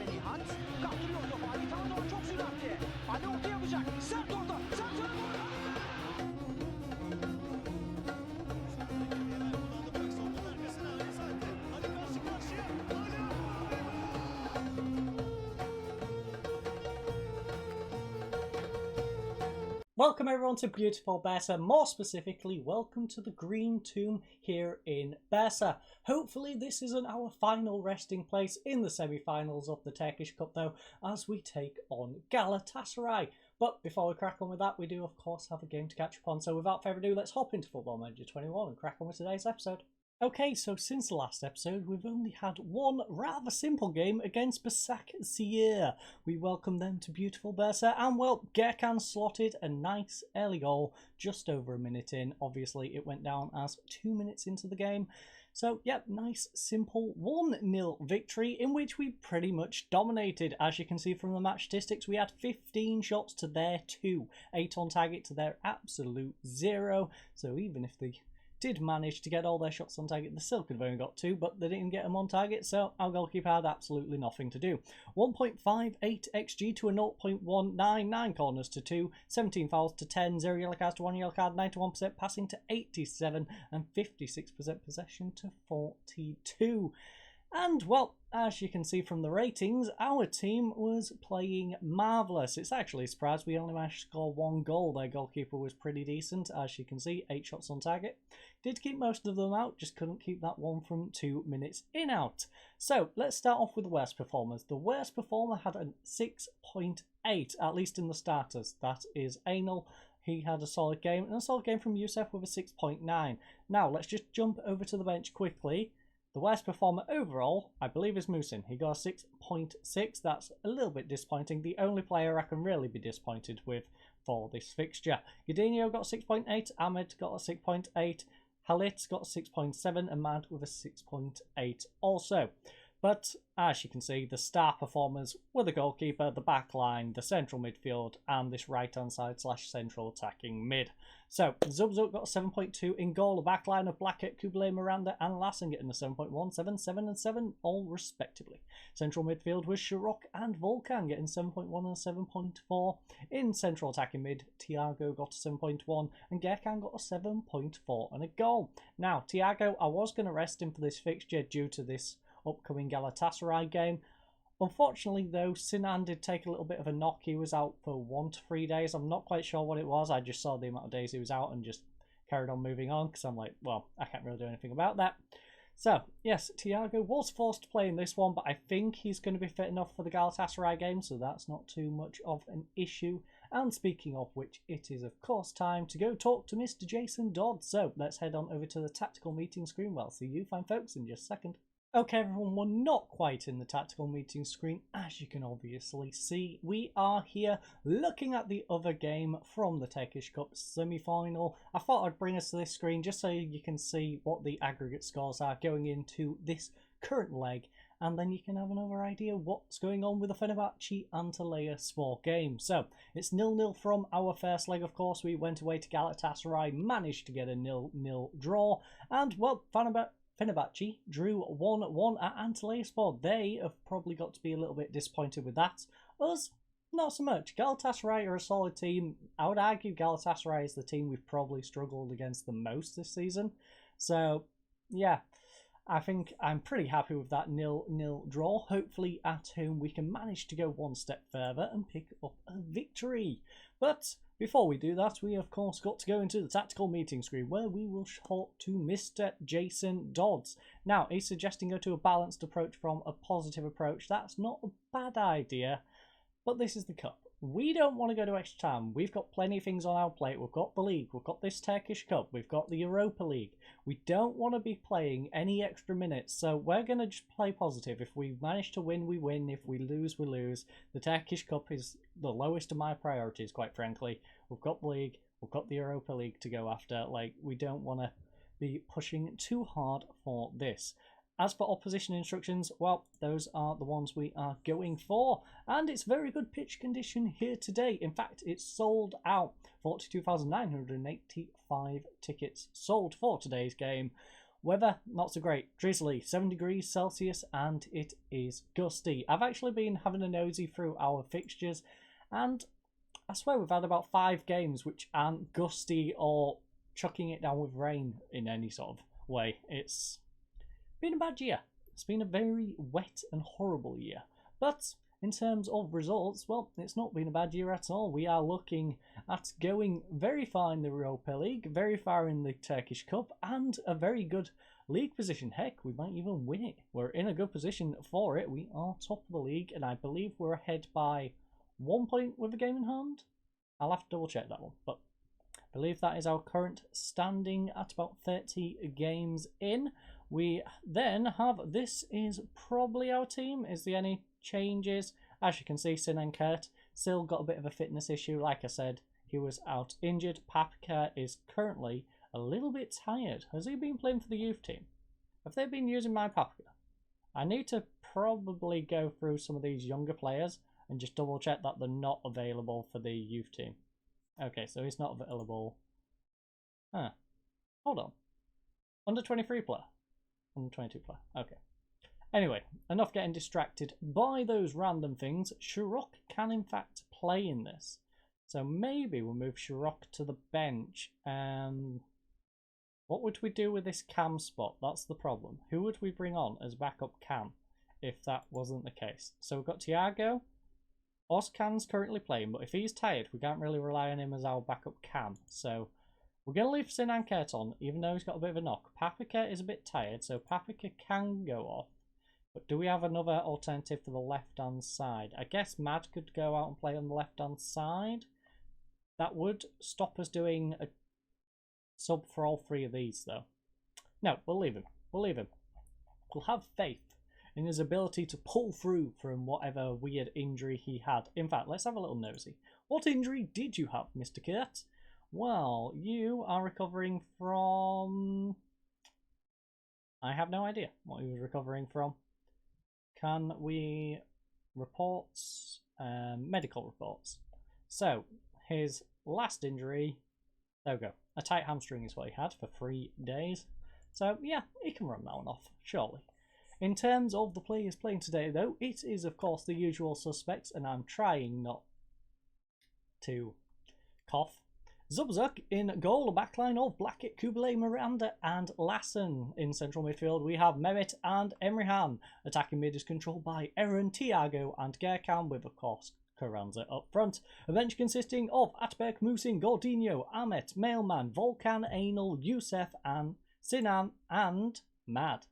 Melih Hunt kaptırıyor topu. Ali Tanrı'dan çok süratli. Ali orta yapacak. Sert orta. Sert orta. Welcome everyone to beautiful Bursa, more specifically welcome to the Green Tomb here in Bursa. Hopefully this isn't our final resting place in the semi-finals of the Turkish Cup though, as we take on Galatasaray. But before we crack on with that, we do of course have a game to catch up on, so without further ado, let's hop into Football Manager 21 and crack on with today's episode. Okay, so since the last episode, we've only had one rather simple game against Başakşehir. We welcome them to beautiful Bursa, and well, Gerkan slotted a nice early goal just over a minute in. Obviously, it went down as 2 minutes into the game. So, yeah, nice, simple 1-0 victory in which we pretty much dominated. As you can see from the match statistics, we had 15 shots to their 2, 8 on target to their absolute 0. So even if they did manage to get all their shots on target, they still could have only got 2, but they didn't get them on target, so our goalkeeper had absolutely nothing to do. 1.58 XG to a 0.199, corners to 2, 17 fouls to 10, 0 yellow cards to 1 yellow card, 91% passing to 87, and 56% possession to 42. And, well, as you can see from the ratings, our team was playing marvellous. It's actually a surprise we only managed to score 1 goal. Their goalkeeper was pretty decent, as you can see, 8 shots on target. Did keep most of them out, just couldn't keep that one from 2 minutes in out. So, let's start off with the worst performers. The worst performer had a 6.8, at least in the starters. That is Anal. He had a solid game, and a solid game from Youssef with a 6.9. Now, let's just jump over to the bench quickly. The worst performer overall, I believe, is Musin. He got a 6.6. That's a little bit disappointing. The only player I can really be disappointed with for this fixture. Gudinho got a 6.8. Ahmed got a 6.8. Halit got a 6.7. And Mad with a 6.8 also. But, as you can see, the star performers were the goalkeeper, the back line, the central midfield, and this right-hand side / central attacking mid. So, Zubzuk got a 7.2 in goal, the back line of Blackett, Kuble, Miranda, and Lassen getting a 7.1, 7, 7, and 7, all respectively. Central midfield was Shirok and Volkan getting 7.1 and 7.4. In central attacking mid, Thiago got a 7.1, and Gerkan got a 7.4 and a goal. Now, Thiago, I was going to rest him for this fixture due to this upcoming Galatasaray game. Unfortunately though, Sinan did take a little bit of a knock. He was out for 1 to 3 days. I'm not quite sure what it was. I just saw the amount of days he was out and just carried on moving on because I'm like, well, I can't really do anything about that. So, yes, Thiago was forced to play in this one, but I think he's going to be fit enough for the Galatasaray game, so that's not too much of an issue. And speaking of which, it is of course time to go talk to Mr. Jason Dodd. So let's head on over to the tactical meeting screen. Well, see you fine folks in just a second. Okay everyone, we're not quite in the tactical meeting screen, as you can obviously see. We are here looking at the other game from the Turkish Cup Semi Final. I thought I'd bring us to this screen just so you can see what the aggregate scores are going into this current leg, and then you can have another idea what's going on with the Fenerbahce Antalyaspor game. So, it's 0-0 from our first leg, of course. We went away to Galatasaray, managed to get a 0-0 draw, and, well, Fenerbahce drew 1-1 at Antalyaspor. They have probably got to be a little bit disappointed with that. Us, not so much. Galatasaray are a solid team. I would argue Galatasaray is the team we've probably struggled against the most this season. So, yeah, I think I'm pretty happy with that 0-0 draw. Hopefully at home we can manage to go one step further and pick up a victory. But before we do that, we of course got to go into the tactical meeting screen where we will talk to Mr. Jason Dodds. Now, he's suggesting go to a balanced approach from a positive approach. That's not a bad idea, but this is the cup. We don't want to go to extra time. We've got plenty of things on our plate. We've got the league, we've got this Turkish Cup, we've got the Europa League. We don't want to be playing any extra minutes, so we're going to just play positive. If we manage to win, we win. If we lose, we lose. The Turkish Cup is the lowest of my priorities, quite frankly. We've got the league, we've got the Europa League to go after. Like, we don't want to be pushing too hard for this. As for opposition instructions, well, those are the ones we are going for. And it's very good pitch condition here today. In fact, it's sold out. 42,985 tickets sold for today's game. Weather, not so great. Drizzly, 7 degrees Celsius, and it is gusty. I've actually been having a nosy through our fixtures, and I swear we've had about 5 games which aren't gusty or chucking it down with rain in any sort of way. It's been a bad year. It's been a very wet and horrible year. But in terms of results, well, it's not been a bad year at all. We are looking at going very far in the Europa League, very far in the Turkish Cup, and a very good league position. Heck, we might even win it. We're in a good position for it. We are top of the league, and I believe we're ahead by 1 point with a game in hand. I'll have to double check that one, but I believe that is our current standing at about 30 games in. We then have, this is probably our team. Is there any changes? As you can see, Sinan Kurt still got a bit of a fitness issue. Like I said, he was out injured. Papka is currently a little bit tired. Has he been playing for the youth team? Have they been using my Papka? I need to probably go through some of these younger players and just double check that they're not available for the youth team. Okay, so he's not available. Huh. Hold on. Under 23 player. Under 22 player. Okay. Anyway, enough getting distracted by those random things. Shirok can in fact play in this. So maybe we'll move Shirok to the bench. What would we do with this cam spot? That's the problem. Who would we bring on as backup cam if that wasn't the case? So we've got Thiago. Oskan's currently playing, but if he's tired, we can't really rely on him as our backup cam. So we're going to leave Sinan Kurt on, even though he's got a bit of a knock. Papika is a bit tired, so Papika can go off. But do we have another alternative for the left-hand side? I guess Mad could go out and play on the left-hand side. That would stop us doing a sub for all 3 of these, though. No, we'll leave him. We'll leave him. We'll have faith in his ability to pull through from whatever weird injury he had. In fact, let's have a little nosy. What injury did you have, Mr. Kurt? Well, you are recovering from... I have no idea what he was recovering from. Can we... Reports? Medical reports. So, his last injury... There we go. A tight hamstring is what he had for 3 days. So, yeah, he can run that one off, surely. In terms of the players playing today, though, it is, of course, the usual suspects, and I'm trying not to cough. Zubzuk in goal, a backline of Blackett, Kubilay, Miranda and Lassen. In central midfield, we have Mehmet and Emrihan. Attacking mid is controlled by Eren, Thiago and Gerkan, with, of course, Carranza up front. A bench consisting of Atberk, Musin, Gordinho, Ahmet, Mailman, Volkan, Anal, Youssef and Sinan and Mad.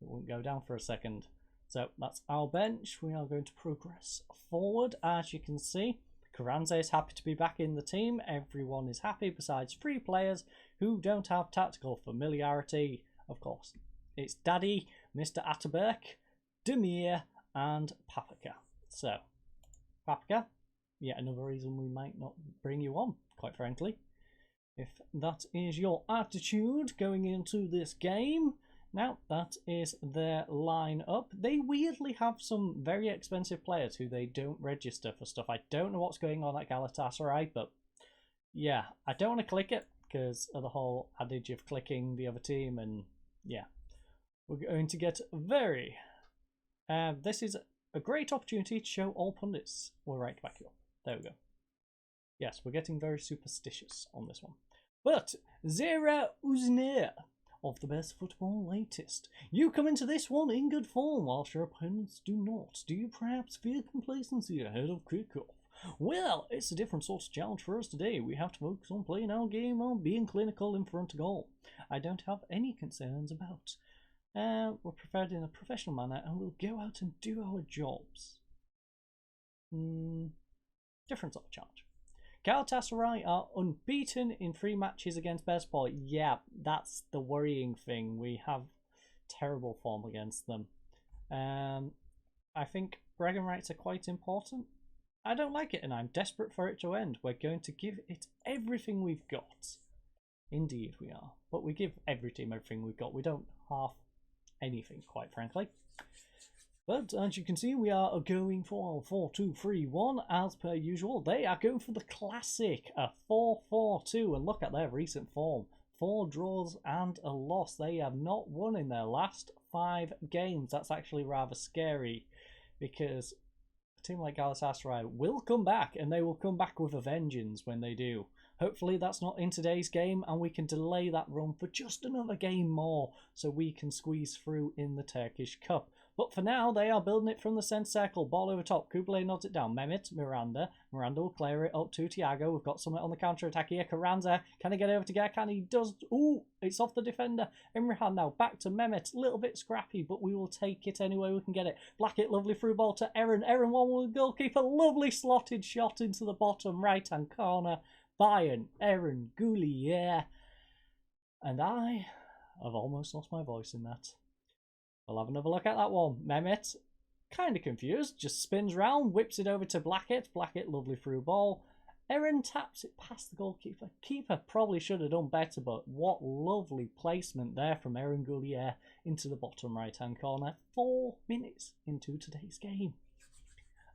It won't go down for a second. So that's our bench. We are going to progress forward. As you can see, Carranza is happy to be back in the team. Everyone is happy besides 3 players who don't have tactical familiarity. Of course, it's Daddy, Mr. Atterberg, Demir and Papaka. So, Papaka, yet another reason we might not bring you on, quite frankly. If that is your attitude going into this game. Now, that is their line-up. They weirdly have some very expensive players who they don't register for stuff. I don't know what's going on at Galatasaray, but yeah, I don't want to click it because of the whole adage of clicking the other team, and yeah, we're going to get very... this is a great opportunity to show all pundits. We'll right back you up. There we go. Yes, we're getting very superstitious on this one. But Zera Uzner of the best football latest. You come into this one in good form, whilst your opponents do not. Do you perhaps fear complacency ahead of kickoff? Well, it's a different sort of challenge for us today. We have to focus on playing our game and being clinical in front of goal. I don't have any concerns about. We're prepared in a professional manner and we'll go out and do our jobs. Different sort of challenge. Galatasaray are unbeaten in 3 matches against Bursaspor. Yeah, that's the worrying thing. We have terrible form against them. I think bragging rights are quite important. I don't like it and I'm desperate for it to end. We're going to give it everything we've got. Indeed we are. But we give every team everything we've got. We don't half anything, quite frankly. But as you can see, we are going for 4-2-3-1 as per usual. They are going for the classic, a 4-4-2. And look at their recent form. 4 draws and a loss. They have not won in their last 5 games. That's actually rather scary because a team like Galatasaray will come back, and they will come back with a vengeance when they do. Hopefully that's not in today's game, and we can delay that run for just another game more so we can squeeze through in the Turkish Cup. But for now, they are building it from the centre circle. Ball over top. Kuble nods it down. Mehmet, Miranda. Miranda will clear it up to Thiago. We've got someone on the counter-attack here. Carranza. Can he get over to Gerkan? He does. Ooh, it's off the defender. Emrehan now back to Mehmet. A little bit scrappy, but we will take it anyway we can get it. Blackett, lovely through ball to Aaron. Aaron, one with the goalkeeper. Lovely slotted shot into the bottom right-hand corner. Bayern, Aaron, Goulier. And I have almost lost my voice in that. We'll have another look at that one. Mehmet, kind of confused, just spins round, whips it over to Blackett. Blackett, lovely through ball. Aaron taps it past the goalkeeper. Keeper probably should have done better, but what lovely placement there from Aaron Goulier into the bottom right-hand corner. 4 minutes into today's game.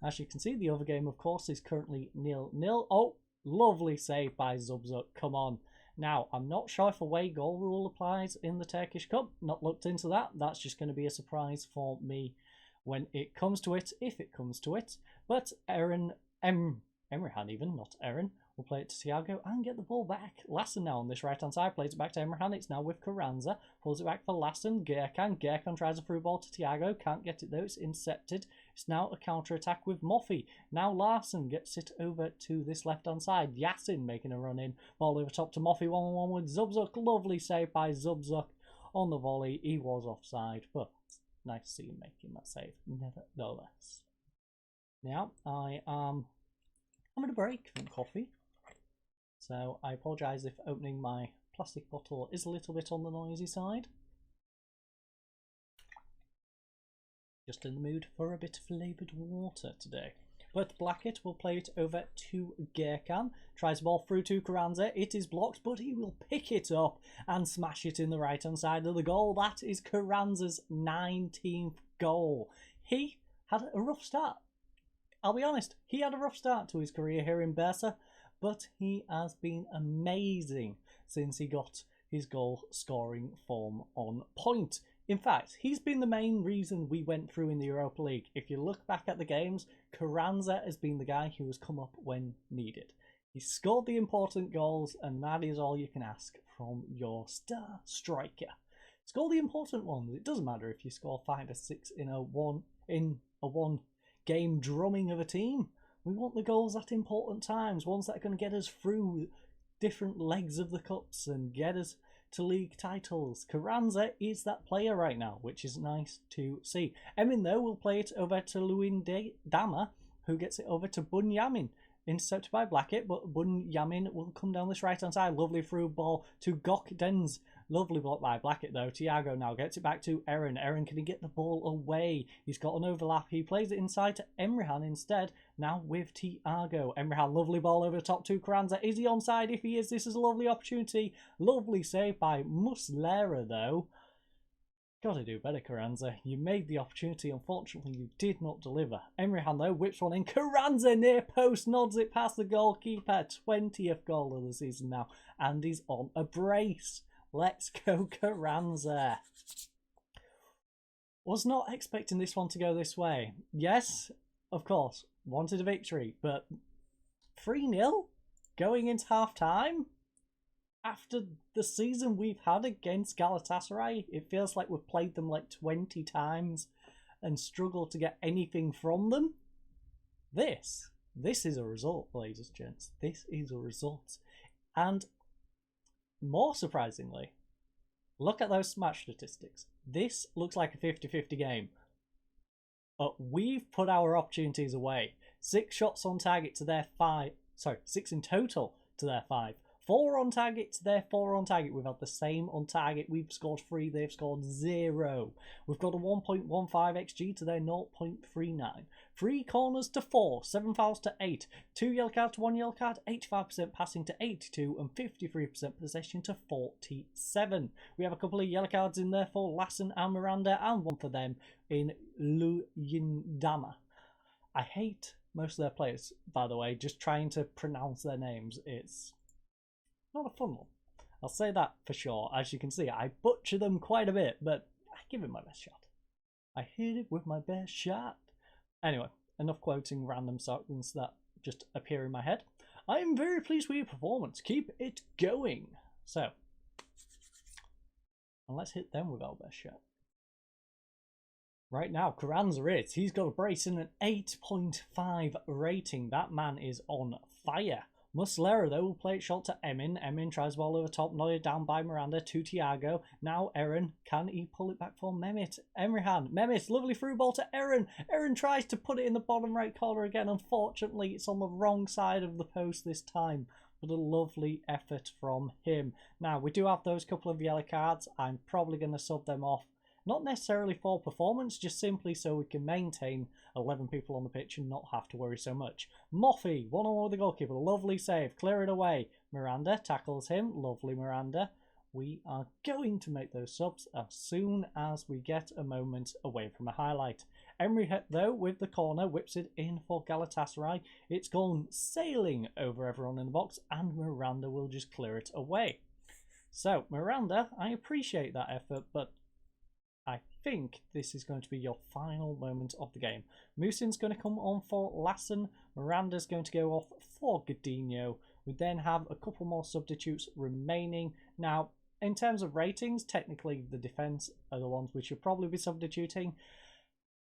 As you can see, the other game, of course, is currently 0-0. Oh, lovely save by Zubzuk. Come on. Now, I'm not sure if away goal rule applies in the Turkish Cup. Not looked into that. That's just going to be a surprise for me when it comes to it, if it comes to it. But Emrehan even, not Aaron, will play it to Thiago and get the ball back. Lassen now on this right-hand side, plays it back to Emrehan. It's now with Carranza. Pulls it back for Lassen. Gerkan. Gerkan tries a through ball to Thiago. Can't get it though. It's intercepted. It's now a counter-attack with Moffi. Now Larson gets it over to this left-hand side. Yasin making a run in. Ball over top to Moffi. 1-1 with Zubzuk. Lovely save by Zubzuk on the volley. He was offside, but nice to see him making that save nevertheless. Now, I am having a break from coffee. So I apologise if opening my plastic bottle is a little bit on the noisy side. Just in the mood for a bit of flavoured water today. But Blackett will play it over to Gerkan. Tries the ball through to Carranza. It is blocked, but he will pick it up and smash it in the right-hand side of the goal. That is Carranza's 19th goal. He had a rough start. I'll be honest, he had a rough start to his career here in Bursa, but he has been amazing since he got his goal scoring form on point. In fact, he's been the main reason we went through in the Europa League. If you look back at the games, Carranza has been the guy who has come up when needed. He scored the important goals, and that is all you can ask from your star striker. Score the important ones. It doesn't matter if you score 5 or 6 in a one game drumming of a team. We want the goals at important times, ones that are going to get us through different legs of the cups and get us to league titles. Carranza is that player right now, which is nice to see. Emin, though, will play it over to Lewin Dama, who gets it over to Bunyamin. Intercepted by Blackett, but Bunyamin will come down this right-hand side. Lovely through ball to Gokdens. Lovely block by Blackett, though. Thiago now gets it back to Aaron. Aaron, can he get the ball away? He's got an overlap. He plays it inside to Emrehan instead. Now with Thiago. Emrehan, lovely ball over the top to Carranza. Is he onside? If he is, this is a lovely opportunity. Lovely save by Muslera, though. Got to do better, Carranza. You made the opportunity. Unfortunately, you did not deliver. Emrehan, though, whips one in. Carranza near post, nods it past the goalkeeper. 20th goal of the season now. And he's on a brace. Let's go, Carranza. Was not expecting this one to go this way. Yes, of course, wanted a victory, but 3-0 going into half-time? After the season we've had against Galatasaray, it feels like we've played them like 20 times and struggled to get anything from them. This is a result, ladies and gents. This is a result. And more surprisingly, look at those smash statistics. This looks like a 50-50 game. We've put our opportunities away. 6 shots on target to their 5. Sorry, 6 in total to their 5. 4 on target to their 4 on target. We've had the same on target. We've scored 3. They've scored 0. We've got a 1.15 XG to their 0.39. 3 corners to 4. 7 fouls to 8. 2 yellow cards to 1 yellow card. 85% passing to 82. And 53% possession to 47. We have a couple of yellow cards in there for Lassen and Miranda. And one for them in Luyendama. I hate most of their players, by the way. Just trying to pronounce their names. It's not a fun one. I'll say that for sure. As you can see, I butcher them quite a bit, but I give it my best shot. I hit it with my best shot. Anyway, enough quoting random songs that just appear in my head. I am very pleased with your performance. Keep it going. So, and let's hit them with our best shot. Right now, Carranza is. He's got a brace in an 8.5 rating. That man is on fire. Muslera, though, will play it shot to Emin. Emin tries the ball over top. Neuer down by Miranda to Thiago. Now Aaron. Can he pull it back for Mehmet? Emrehan. Mehmet, lovely through ball to Aaron. Aaron tries to put it in the bottom right corner again. Unfortunately, it's on the wrong side of the post this time. But a lovely effort from him. Now, we do have those couple of yellow cards. I'm probably going to sub them off. Not necessarily for performance, just simply so we can maintain 11 people on the pitch and not have to worry so much. Moffey, 1-on-1 with the goalkeeper. Lovely save. Clear it away. Miranda tackles him. Lovely Miranda. We are going to make those subs as soon as we get a moment away from a highlight. Emery, though, with the corner, whips it in for Galatasaray. It's gone sailing over everyone in the box, and Miranda will just clear it away. So, Miranda, I appreciate that effort, but I think this is going to be your final moment of the game. Musin's going to come on for Lassen. Miranda's going to go off for Godinho. We then have a couple more substitutes remaining. Now, in terms of ratings, technically the defence are the ones we should probably be substituting.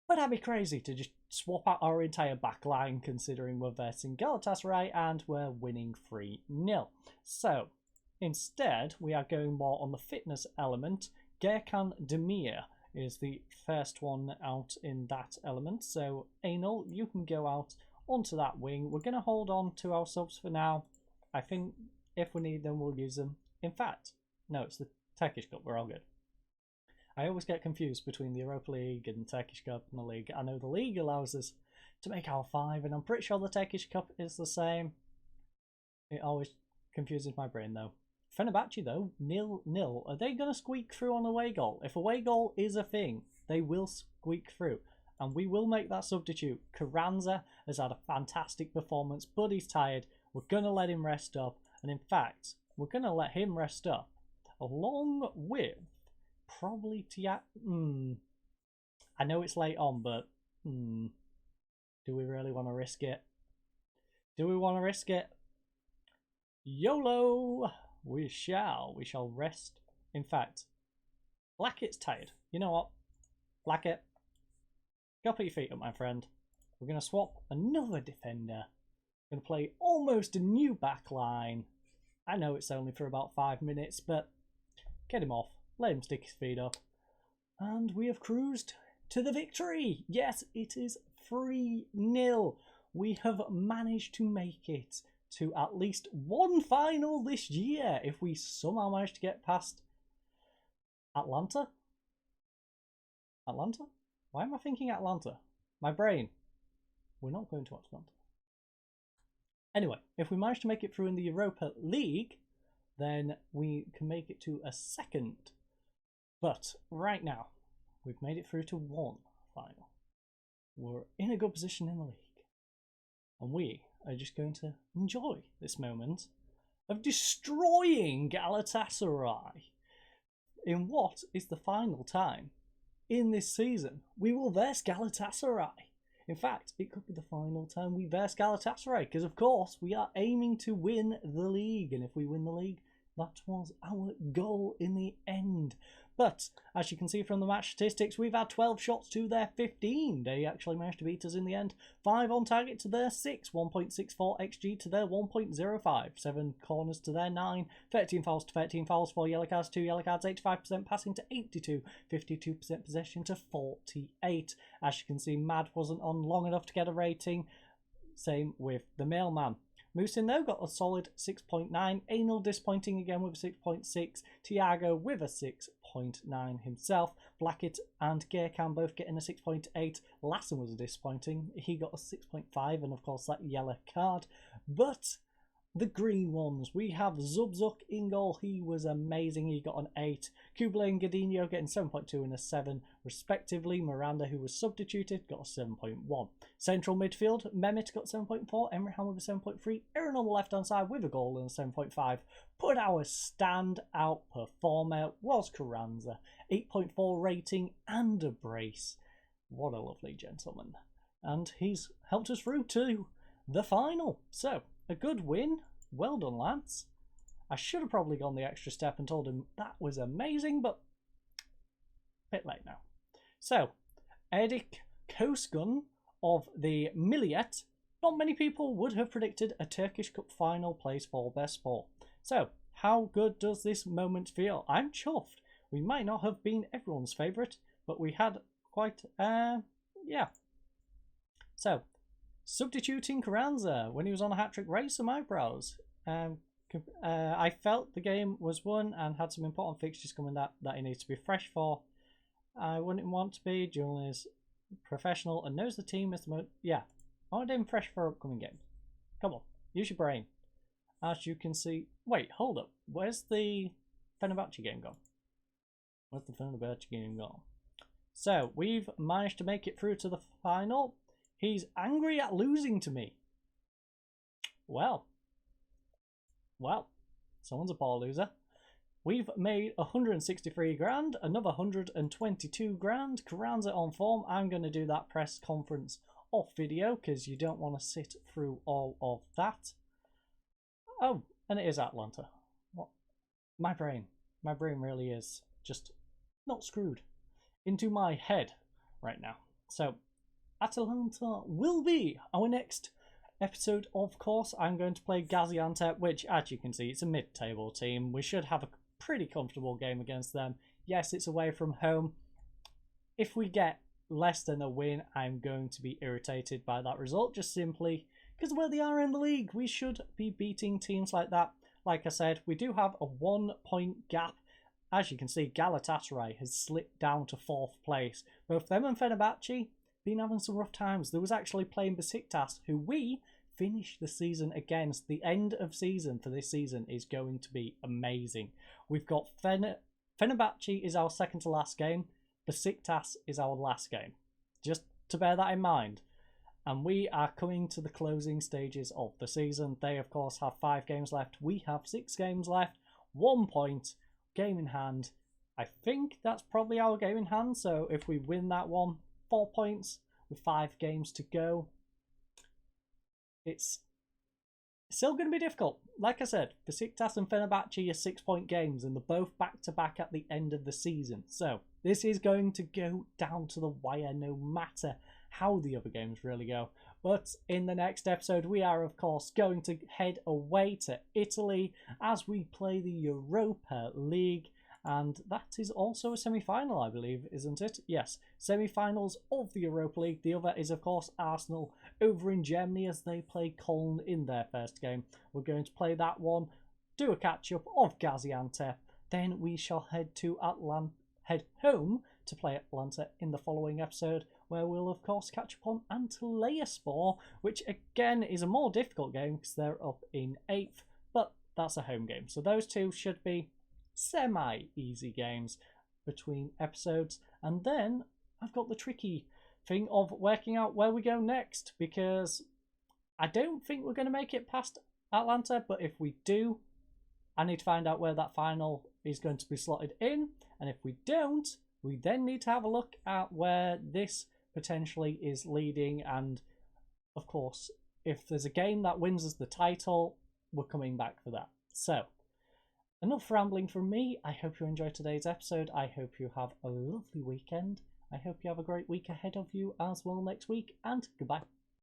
But that'd be crazy to just swap out our entire back line considering we're versing Galatasaray and we're winning 3-0. So, instead, we are going more on the fitness element. Gerkan Demir is the first one out in that element. So, Anal, you can go out onto that wing. We're going to hold on to our subs for now. I think if we need them, we'll use them. In fact, no, it's the Turkish Cup. We're all good. I always get confused between the Europa League and the Turkish Cup and the League. I know the League allows us to make our 5, and I'm pretty sure the Turkish Cup is the same. It always confuses my brain, though. Fenerbahce, though, 0-0. Are they going to squeak through on away goal? If away goal is a thing, they will squeak through. And we will make that substitute. Carranza has had a fantastic performance, but he's tired. We're going to let him rest up. And in fact, we're going to let him rest up. Along with probably Thiago. I know it's late on, but do we really want to risk it? Do we want to risk it? YOLO! We shall rest. In fact, Blackett's tired. You know what? Blackett, go put your feet up, my friend. We're going to swap another defender. We're going to play almost a new back line. I know it's only for about 5 minutes, but get him off. Let him stick his feet up. And we have cruised to the victory. Yes, it is 3-0. We have managed to make it to at least one final this year if we somehow manage to get past Atlanta. Atlanta? Why am I thinking Atlanta? My brain. We're not going to Atlanta. Anyway, if we manage to make it through in the Europa League, then we can make it to a second. But right now, we've made it through to one final. We're in a good position in the league. And we are just going to enjoy this moment of destroying Galatasaray in what is the final time in this season we will verse Galatasaray. In fact, it could be the final time we verse Galatasaray because, of course, we are aiming to win the league. And if we win the league, that was our goal in the end. But, as you can see from the match statistics, we've had 12 shots to their 15. They actually managed to beat us in the end. 5 on target to their 6. 1.64 XG to their 1.05. 7 corners to their 9. 13 fouls to 13 fouls. 4 yellow cards, 2 yellow cards. 85% passing to 82. 52% possession to 48. As you can see, Mad wasn't on long enough to get a rating. Same with the mailman. Musin, though, got a solid 6.9. Anal disappointing again with a 6.6. Thiago with a 6.9 himself. Blackett and Gerkan both getting a 6.8. Lassen was disappointing. He got a 6.5 and, of course, that yellow card. But the green ones, we have Zubzuk in goal. He was amazing. He got an 8. Kublai and Godinho getting 7.2 and a 7 respectively. Miranda, who was substituted, got a 7.1. Central midfield, Mehmet got 7.4. Emrehan with a 7.3. Aaron on the left hand side with a goal and a 7.5. But our standout performer was Carranza. 8.4 rating and a brace. What a lovely gentleman. And he's helped us through to the final. So, a good win. Well done, lads. I should have probably gone the extra step and told him that was amazing, but a bit late now. So, Edik Koskun of the Milliyet. Not many people would have predicted a Turkish Cup final place for Bursaspor. So, how good does this moment feel? I'm chuffed. We might not have been everyone's favourite, but we had quite, yeah. So, substituting Carranza when he was on a hat-trick, raised some eyebrows. I felt the game was won and had some important fixtures coming that he needs to be fresh for. I wouldn't want to be. Julian is professional and knows the team is the most. Yeah, I want him fresh for upcoming games. Come on, use your brain. As you can see, wait, hold up. Where's the Fenerbahce game gone? Where's the Fenerbahce game gone? So we've managed to make it through to the final. He's angry at losing to me. Well, someone's a poor loser. We've made 163 grand, another 122 grand. Carranza on form. I'm going to do that press conference off video because you don't want to sit through all of that. Oh, and it is Atlanta. What? My brain really is just not screwed into my head right now. So, Atalanta will be our next episode. Of course, I'm going to play Gaziantep, which, as you can see, it's a mid-table team. We should have a pretty comfortable game against them. Yes, it's away from home. If we get less than a win, I'm going to be irritated by that result, just simply because of where they are in the league. We should be beating teams like that. Like I said, we do have a 1-point gap. As you can see, Galatasaray has slipped down to 4th place. Both them and Fenerbahce been having some rough times. There was actually playing Besiktas, who we finished the season against. The end of season for this season is going to be amazing. We've got Fenerbahce is our second to last game. Besiktas is our last game. Just to bear that in mind. And we are coming to the closing stages of the season. They, of course, have 5 games left. We have 6 games left. 1 point. Game in hand. I think that's probably our game in hand. So if we win that one, 4 points with 5 games to go. It's still going to be difficult. Like I said, Besiktas and Fenerbahce are 6-point games and they're both back-to-back at the end of the season. So this is going to go down to the wire no matter how the other games really go. But in the next episode, we are, of course, going to head away to Italy as we play the Europa League. And that is also a semi-final, I believe, isn't it? Yes, semi-finals of the Europa League. The other is, of course, Arsenal over in Germany as they play Köln in their first game. We're going to play that one, do a catch-up of Gaziantep. Then we shall head home to play Atlanta in the following episode, where we'll, of course, catch up on Antalyaspor, which, again, is a more difficult game because they're up in 8th, but that's a home game. So those two should be semi-easy games between episodes. And then I've got the tricky thing of working out where we go next, because I don't think we're going to make it past Atlanta, but if we do, I need to find out where that final is going to be slotted in. And if we don't, we then need to have a look at where this potentially is leading. And of course, if there's a game that wins us the title, we're coming back for that. So enough rambling from me. I hope you enjoyed today's episode. I hope you have a lovely weekend. I hope you have a great week ahead of you as well next week, and goodbye.